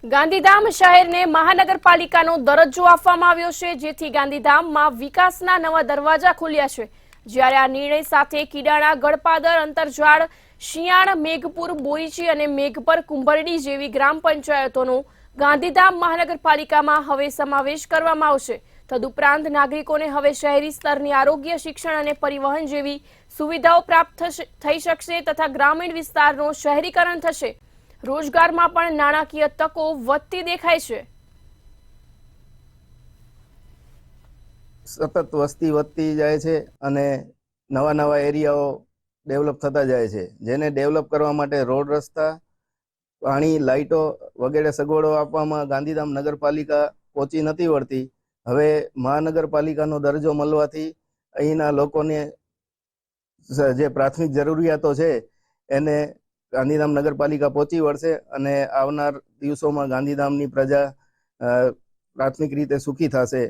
ગાંધીધામ શહેરને મહાનગરપાલિકાનો દરજ્જો આપવામાં આવ્યો છે, જેથી ગાંધીધામમાં વિકાસના નવા દરવાજા ખુલ્યા છે। જ્યારે આ નિર્ણય સાથે કીડાણા, ગળપાદર, અંતરજાળ, શિયાળ, મેઘપુર, બોરીચી અને મેઘપર, કુંભરડી જેવી ગ્રામ પંચાયતોનો ગાંધીધામ મહાનગરપાલિકામાં હવે સમાવેશ કરવામાં આવશે। તદુપરાંત નાગરિકોને હવે શહેરી સ્તરની આરોગ્ય, શિક્ષણ અને પરિવહન જેવી સુવિધાઓ પ્રાપ્ત થઈ શકશે તથા ગ્રામીણ વિસ્તારનું શહેરીકરણ થશે। રોજગારમાં પણ નાણાકીય તકો વધતી દેખાય છે। સતત વસ્તી વધતી જાય છે અને નવા નવા એરિયાઓ ડેવલપ થતા જાય છે, જેને ડેવલપ કરવા માટે રોડ, રસ્તા, પાણી, લાઇટો વગેરે સગવડો આપવામાં ગાંધીધામ નગરપાલિકા પહોંચી નથી વળતી। હવે મહાનગરપાલિકાનો દરજ્જો મળવાથી અહીંના લોકોને જે પ્રાથમિક જરૂરિયાતો છે એને ગાંધીધામ નગરપાલિકા પહોંચી વળશે અને આવનાર દિવસોમાં ગાંધીધામની પ્રજા પ્રાથમિક રીતે સુખી થશે।